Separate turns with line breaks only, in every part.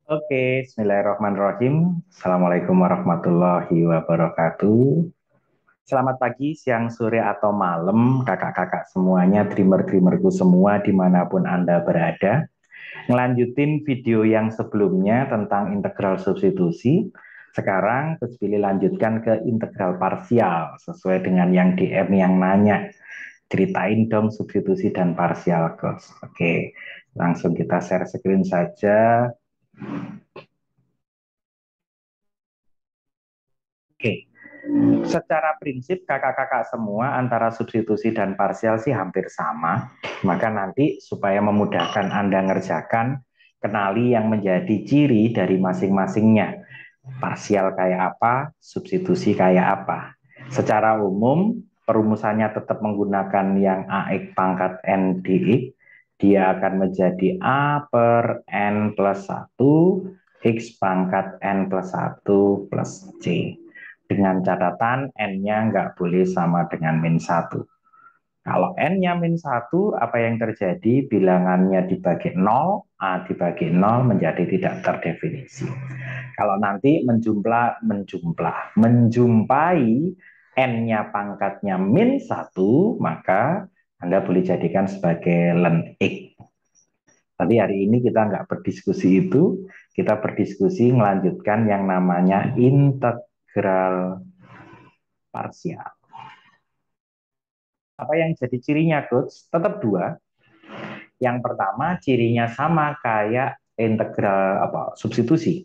Oke, Bismillahirrahmanirrahim. Assalamualaikum warahmatullahi wabarakatuh. Selamat pagi, siang, sore, atau malam, kakak-kakak semuanya, dreamer-dreamerku semua, dimanapun Anda berada. Ngelanjutin video yang sebelumnya tentang integral substitusi. Sekarang, Coach Billy lanjutkan ke integral parsial, sesuai dengan yang DM yang nanya. Ceritain dong substitusi dan parsial, Coach. Oke, langsung kita share screen saja. Oke, secara prinsip kakak-kakak semua antara substitusi dan parsial sih hampir sama. Maka nanti supaya memudahkan Anda ngerjakan, kenali yang menjadi ciri dari masing-masingnya. Parsial kayak apa, substitusi kayak apa. Secara umum, perumusannya tetap menggunakan yang AX pangkat N dx. Dia akan menjadi A per N plus 1, X pangkat N plus 1 plus C. Dengan catatan N-nya nggak boleh sama dengan min 1. Kalau N-nya min 1, apa yang terjadi? Bilangannya dibagi 0, A dibagi 0 menjadi tidak terdefinisi. Kalau nanti menjumpai N-nya pangkatnya min 1, maka Anda boleh jadikan sebagai ln X. Tapi hari ini kita nggak berdiskusi itu, kita berdiskusi melanjutkan yang namanya integral parsial. Apa yang jadi cirinya, Coach? Tetap dua. Yang pertama, cirinya sama kayak integral substitusi.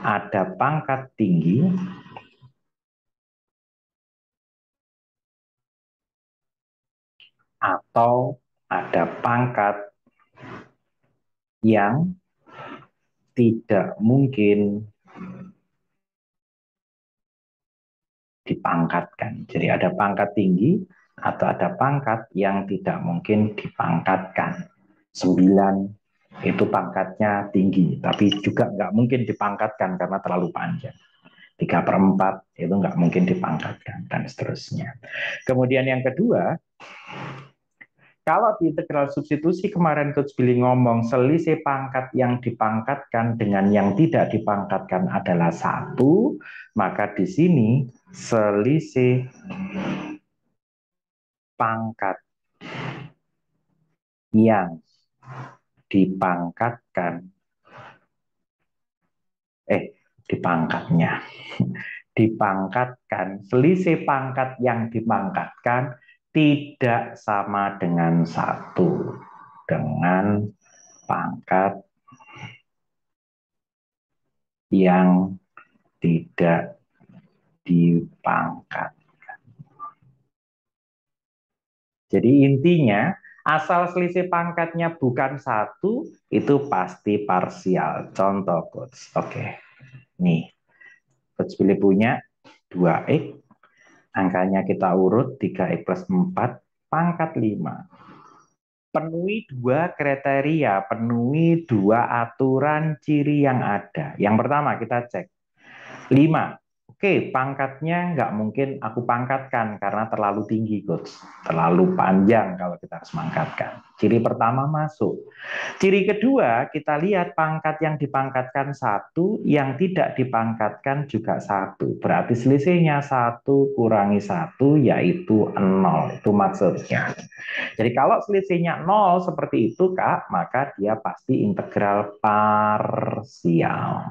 Ada pangkat tinggi atau ada pangkat yang tidak mungkin dipangkatkan. Jadi ada pangkat tinggi atau ada pangkat yang tidak mungkin dipangkatkan. 9 itu pangkatnya tinggi, tapi juga nggak mungkin dipangkatkan karena terlalu panjang. 3/4 itu nggak mungkin dipangkatkan, dan seterusnya. Kemudian yang kedua, kalau di integral substitusi kemarin Coach Billy ngomong selisih pangkat yang dipangkatkan dengan yang tidak dipangkatkan adalah 1, maka di sini selisih pangkat yang dipangkatkan dipangkatnya dipangkatkan, selisih pangkat yang dipangkatkan tidak sama dengan 1, dengan pangkat yang tidak dipangkat. Jadi intinya, asal selisih pangkatnya bukan 1, itu pasti parsial. Contoh, Coach. Oke, nih, Coach pilih punya 2x, angkanya kita urut 3x plus 4, pangkat 5. Penuhi dua kriteria, penuhi dua aturan ciri yang ada. Yang pertama kita cek 5. Oke, pangkatnya nggak mungkin aku pangkatkan karena terlalu tinggi, Coach. Terlalu panjang kalau kita harus mangkatkan. Ciri pertama masuk. Ciri kedua, kita lihat pangkat yang dipangkatkan 1, yang tidak dipangkatkan juga 1. Berarti selisihnya 1 kurangi 1, yaitu 0. Itu maksudnya. Jadi kalau selisihnya 0 seperti itu, Kak, maka dia pasti integral parsial.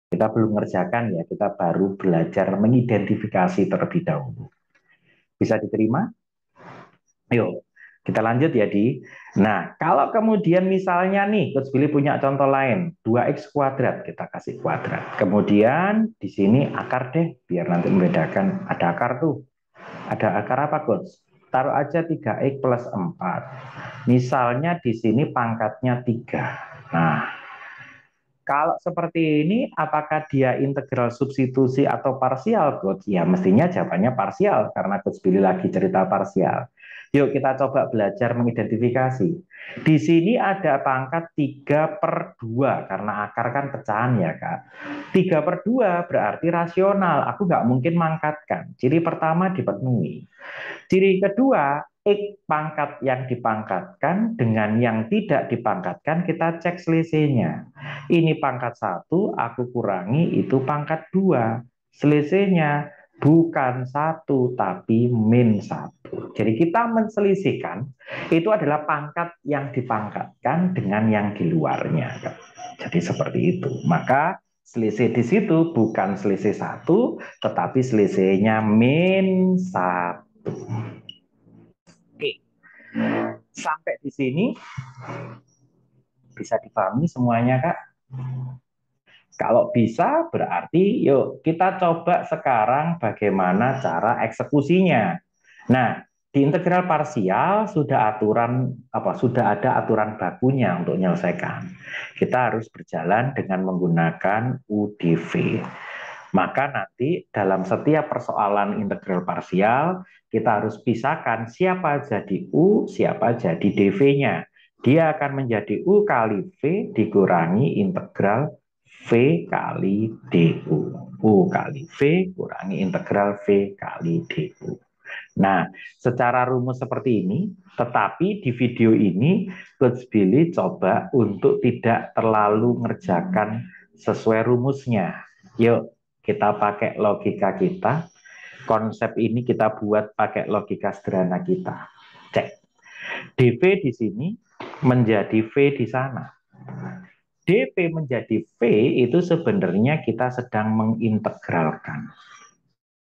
Kita belum mengerjakan ya, kita baru belajar mengidentifikasi terlebih dahulu. Bisa diterima? Yuk, kita lanjut ya, Di. Nah, kalau kemudian misalnya nih, Coach Billy punya contoh lain, 2x kuadrat, kita kasih kuadrat. Kemudian di sini akar deh, biar nanti membedakan. Ada akar tuh. Ada akar apa, Coach? Taruh aja 3x plus 4. Misalnya di sini pangkatnya 3. Nah, kalau seperti ini, apakah dia integral substitusi atau parsial, Coach? Ya, mestinya jawabannya parsial, karena Coach Billy lagi cerita parsial. Yuk, kita coba belajar mengidentifikasi. Di sini ada pangkat 3/2, karena akar kan pecahan ya, Kak. 3/2 berarti rasional, aku nggak mungkin mangkatkan. Ciri pertama dipenuhi. Ciri kedua, X pangkat yang dipangkatkan dengan yang tidak dipangkatkan, kita cek selisihnya. Ini pangkat 1, aku kurangi itu pangkat 2. Selisihnya bukan 1, tapi min 1. Jadi kita menselisihkan, itu adalah pangkat yang dipangkatkan dengan yang di luarnya. Jadi seperti itu. Maka selisih di situ bukan selisih 1, tetapi selisihnya min 1. Oke, sampai di sini bisa dipahami semuanya, Kak? Kalau bisa, berarti yuk kita coba sekarang bagaimana cara eksekusinya. Nah, di integral parsial sudah sudah ada aturan bakunya untuk menyelesaikan. Kita harus berjalan dengan menggunakan UDV. Maka nanti dalam setiap persoalan integral parsial, kita harus pisahkan siapa jadi U, siapa jadi dV-nya. Dia akan menjadi U kali V dikurangi integral V kali DU. U kali V kurangi integral V kali DU. Nah, secara rumus seperti ini, tetapi di video ini Coach Billy coba untuk tidak terlalu ngerjakan sesuai rumusnya. Yuk, kita pakai logika kita. Konsep ini kita buat pakai logika sederhana kita. Cek. dV di sini menjadi V di sana. dV menjadi V itu sebenarnya kita sedang mengintegralkan.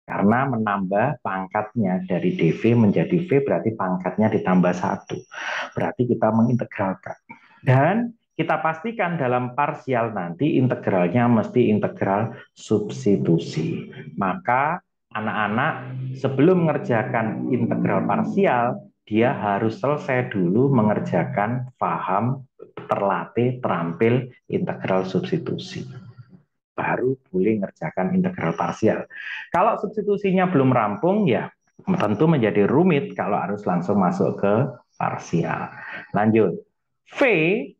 Karena menambah pangkatnya dari dV menjadi V berarti pangkatnya ditambah 1. Berarti kita mengintegralkan. Dan kita pastikan dalam parsial nanti integralnya mesti integral substitusi. Maka anak-anak sebelum mengerjakan integral parsial, dia harus selesai dulu mengerjakan paham, terlatih, terampil integral substitusi. Baru boleh ngerjakan integral parsial. Kalau substitusinya belum rampung, ya tentu menjadi rumit kalau harus langsung masuk ke parsial. Lanjut. V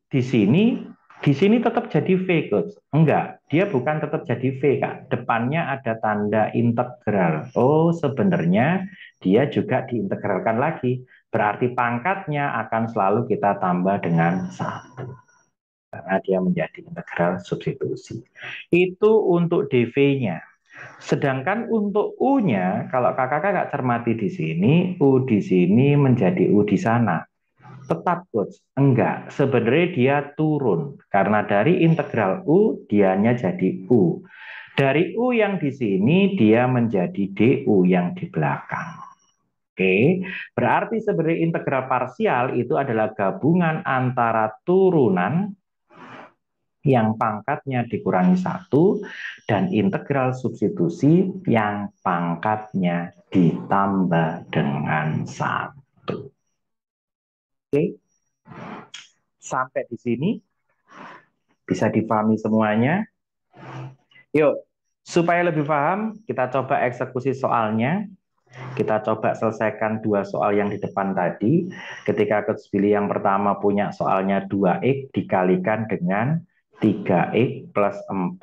di sini tetap jadi V, Coach. Enggak, dia bukan tetap jadi V, Kak. Depannya ada tanda integral. Oh, sebenarnya dia juga diintegralkan lagi. Berarti pangkatnya akan selalu kita tambah dengan 1. Karena dia menjadi integral substitusi. Itu untuk dV-nya. Sedangkan untuk U-nya, kalau kakak-kakak cermati di sini, U di sini menjadi U di sana. Tetap, Coach. Enggak, sebenarnya dia turun. Karena dari integral U, dianya jadi U. Dari U yang di sini, dia menjadi DU yang di belakang. Oke, berarti sebenarnya integral parsial itu adalah gabungan antara turunan yang pangkatnya dikurangi 1 dan integral substitusi yang pangkatnya ditambah dengan 1. Oke, sampai di sini bisa dipahami semuanya. Yuk, supaya lebih paham, kita coba eksekusi soalnya. Kita coba selesaikan 2 soal yang di depan tadi. Ketika Coach Billy yang pertama punya soalnya 2x dikalikan dengan 3x plus 4,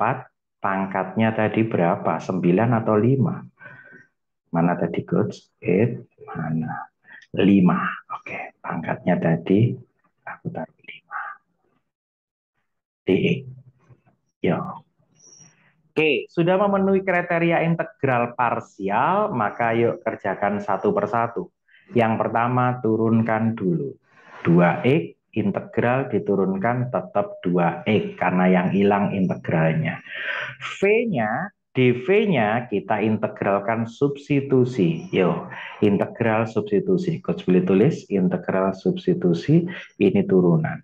pangkatnya tadi berapa? 9 atau 5? Mana tadi, Coach? 8, mana? 5. Oke, pangkatnya tadi aku taruh 5. dx. Yo. Oke, sudah memenuhi kriteria integral parsial, maka yuk kerjakan satu persatu. Yang pertama, turunkan dulu. 2x integral diturunkan tetap 2x, karena yang hilang integralnya. V-nya, dV-nya kita integralkan substitusi. Yuk, integral substitusi. Coach boleh tulis, integral substitusi, ini turunan.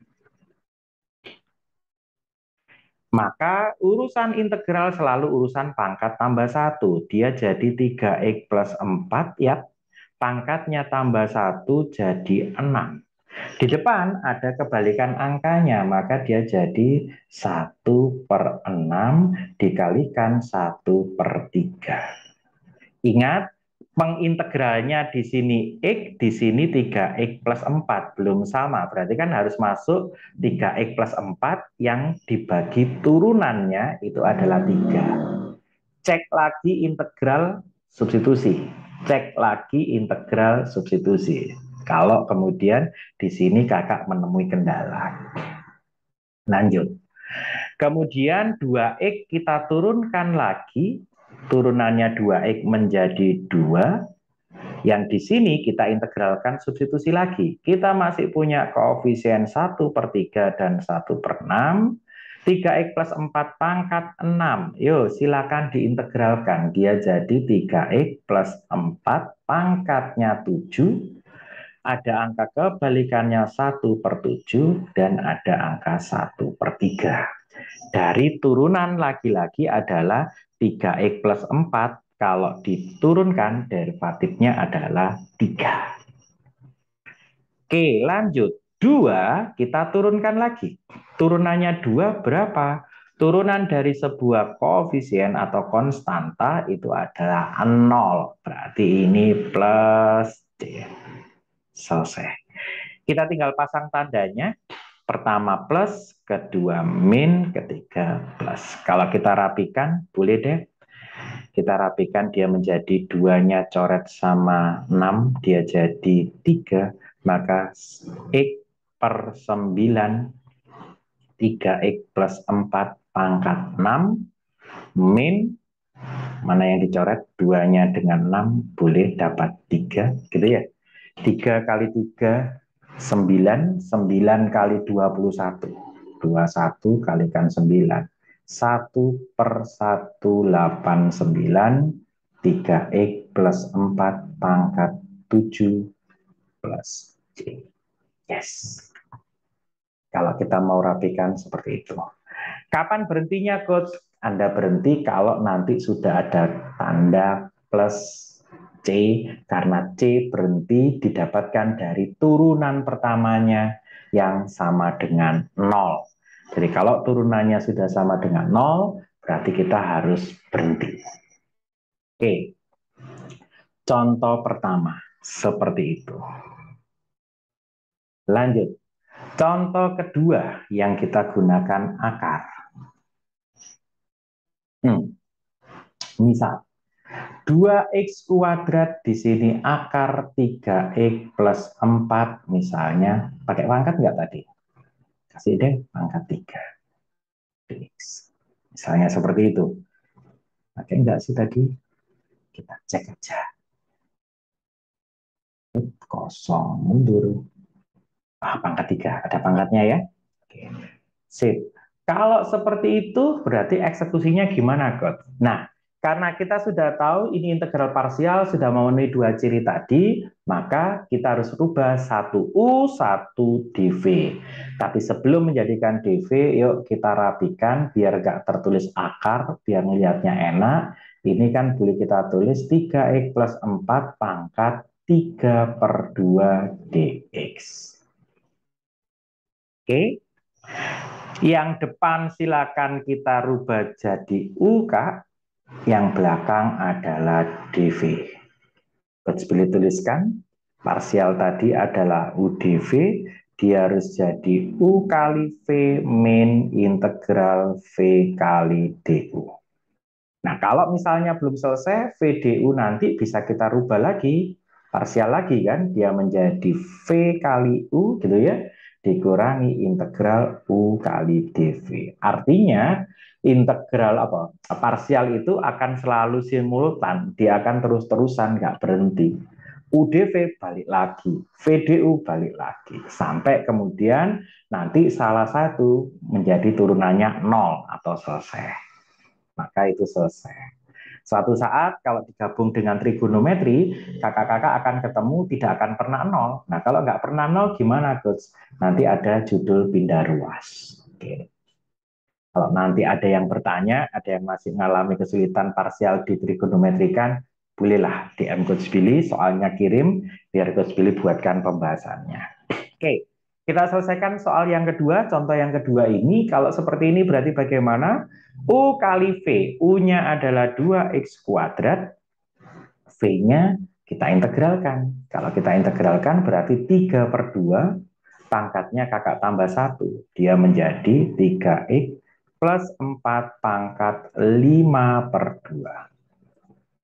Maka urusan integral selalu urusan pangkat tambah 1. Dia jadi 3x plus 4 ya. Pangkatnya tambah 1 jadi 6. Di depan ada kebalikan angkanya, maka dia jadi 1/6 dikalikan 1/3. Ingat, pengintegralnya di sini X, di sini 3x plus 4. Belum sama, berarti kan harus masuk 3x plus 4 yang dibagi turunannya itu adalah 3. Cek lagi integral substitusi. Cek lagi integral substitusi. Kalau kemudian di sini kakak menemui kendala. Lanjut. Kemudian 2x kita turunkan lagi. Turunannya 2x menjadi 2. Yang di sini kita integralkan substitusi lagi. Kita masih punya koefisien 1/3 dan 1/6. 3x plus 4 pangkat 6. Yuk, silakan diintegralkan. Dia jadi 3x plus 4 pangkatnya 7. Ada angka kebalikannya 1/7 dan ada angka 1/3. Dari turunan lagi-lagi adalah 3x plus 4. Kalau diturunkan, derivatifnya adalah 3. Oke, lanjut. 2 kita turunkan lagi. Turunannya 2 berapa? Turunan dari sebuah koefisien atau konstanta itu adalah 0. Berarti ini plus D. Selesai. Kita tinggal pasang tandanya. Pertama plus, kedua min, ketiga plus. Kalau kita rapikan, boleh deh. Kita rapikan dia menjadi 2-nya coret sama 6, dia jadi 3. Maka x/9, 3x plus 4 pangkat 6, min, mana yang dicoret, 2-nya dengan 6, boleh dapat 3, gitu ya. 3 kali 3, 9, 9 kali 21, 21 kalikan 9, 1/189, 3x plus 4 pangkat 7 plus C. Yes. Kalau kita mau rapikan seperti itu. Kapan berhentinya, Coach? Anda berhenti kalau nanti sudah ada tanda plus C, karena C berhenti didapatkan dari turunan pertamanya yang sama dengan 0. Jadi kalau turunannya sudah sama dengan 0, berarti kita harus berhenti. Oke, contoh pertama seperti itu. Lanjut, contoh kedua yang kita gunakan akar. Misal, 2x kuadrat di sini akar 3x plus 4 misalnya. Pakai pangkat nggak tadi? Kasih deh pangkat 3 x. Misalnya seperti itu. Pakai nggak sih tadi? Kita cek aja. Kosong, mundur. Pangkat 3. Ada pangkatnya ya? Oke. Sip. Kalau seperti itu berarti eksekusinya gimana, God? Nah, karena kita sudah tahu ini integral parsial sudah memenuhi 2 ciri tadi, maka kita harus rubah 1U, 1 dV. Tapi sebelum menjadikan dV, yuk kita rapikan biar nggak tertulis akar, biar melihatnya enak. Ini kan boleh kita tulis 3x plus 4 pangkat 3/2 dx. Oke. Yang depan silakan kita rubah jadi U, Kak. Yang belakang adalah dV. Coach pilih tuliskan, parsial tadi adalah UdV, dia harus jadi U kali V min integral V kali DU. Nah, kalau misalnya belum selesai, VDU nanti bisa kita rubah lagi, parsial lagi kan, dia menjadi V kali U gitu ya, dikurangi integral U kali dV. Artinya integral apa? Parsial itu akan selalu simultan, dia akan terus-terusan nggak berhenti. UdV balik lagi, VDU balik lagi, sampai kemudian nanti salah satu menjadi turunannya 0 atau selesai. Maka itu selesai. Suatu saat kalau digabung dengan trigonometri, kakak-kakak akan ketemu tidak akan pernah 0. Nah, kalau nggak pernah 0 gimana, Coach? Nanti ada judul pindah ruas. Oke. Kalau nanti ada yang bertanya, ada yang masih mengalami kesulitan parsial di trigonometri kan, bolehlah DM Coach Billy, soalnya kirim, biar Coach Billy buatkan pembahasannya. Oke, kita selesaikan soal yang kedua, contoh yang kedua ini, kalau seperti ini berarti bagaimana? U kali V, U-nya adalah 2x kuadrat, V-nya kita integralkan. Kalau kita integralkan berarti 3/2, pangkatnya kakak tambah 1, dia menjadi 3x plus 4 pangkat 5/2.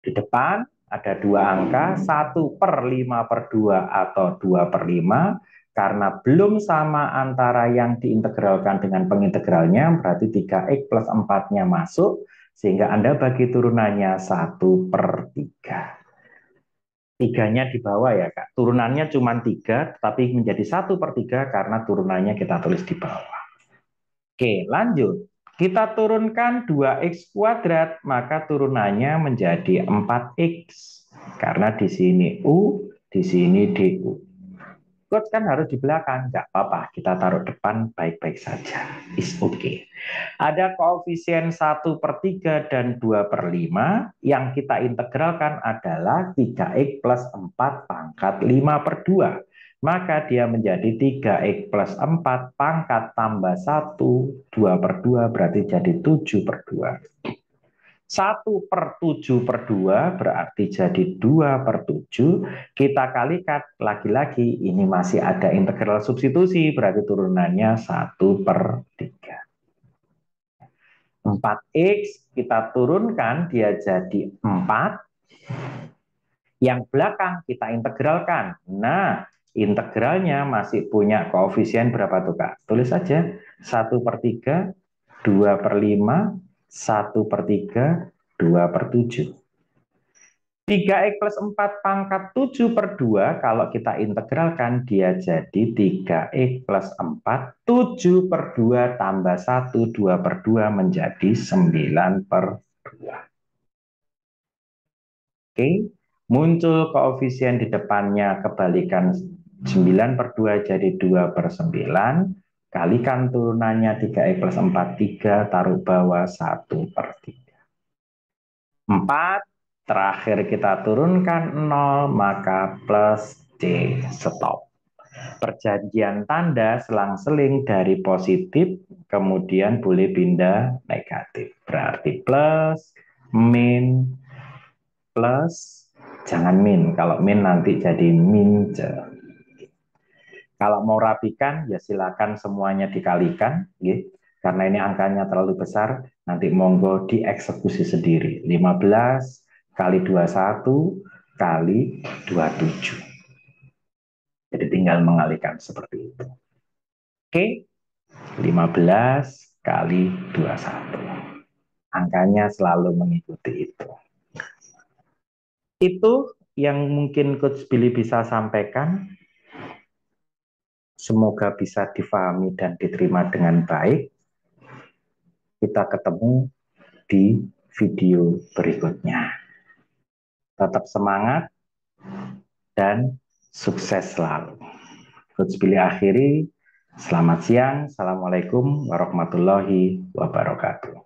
Di depan ada dua angka, 1/5/2 atau 2/5, karena belum sama antara yang diintegralkan dengan pengintegralnya, berarti 3x plus 4-nya masuk, sehingga Anda bagi turunannya 1/3. Tiganya di bawah ya Kak, turunannya cuma 3, tapi menjadi 1/3 karena turunannya kita tulis di bawah. Oke, lanjut. Kita turunkan 2x kuadrat, maka turunannya menjadi 4x. Karena di sini U, di sini DU. Coach kan harus di belakang, nggak apa-apa. Kita taruh depan baik-baik saja. Is okay. Ada koefisien 1/3 dan 2/5. Yang kita integralkan adalah 3x plus 4 pangkat 5/2. Maka dia menjadi 3x plus 4 pangkat tambah 1, 2/2 berarti jadi 7/2. 1/7/2 berarti jadi 2/7. Kita kalikan lagi-lagi, ini masih ada integral substitusi, berarti turunannya 1/3. 4x kita turunkan, dia jadi 4. Yang belakang kita integralkan. Nah, integralnya masih punya koefisien berapa tuh Kak? Tulis saja 1/3, 2/5, 1/3, 2/7. 3x plus 4 pangkat 7/2, kalau kita integralkan dia jadi 3x plus 4, 7/2 tambah 1, 2/2 menjadi 9/2. Oke, muncul koefisien di depannya, kebalikan 9/2 jadi 2/9, kalikan turunannya 3x plus 4, 3, taruh bawah 1/3. 4, terakhir kita turunkan 0, maka plus C, stop. Perjanjian tanda selang-seling dari positif, kemudian boleh pindah negatif. Berarti plus, min, plus, jangan min. Kalau min nanti jadi min. Kalau mau rapikan, ya silakan semuanya dikalikan. Gitu. Karena ini angkanya terlalu besar, nanti monggo dieksekusi sendiri. 15 kali 21 kali 27. Jadi tinggal mengalihkan seperti itu. Oke, 15 kali 21. Angkanya selalu mengikuti itu. Itu yang mungkin Coach Billy bisa sampaikan. Semoga bisa difahami dan diterima dengan baik. Kita ketemu di video berikutnya. Tetap semangat dan sukses selalu. Coach Billy akhiri. Selamat siang. Assalamualaikum warahmatullahi wabarakatuh.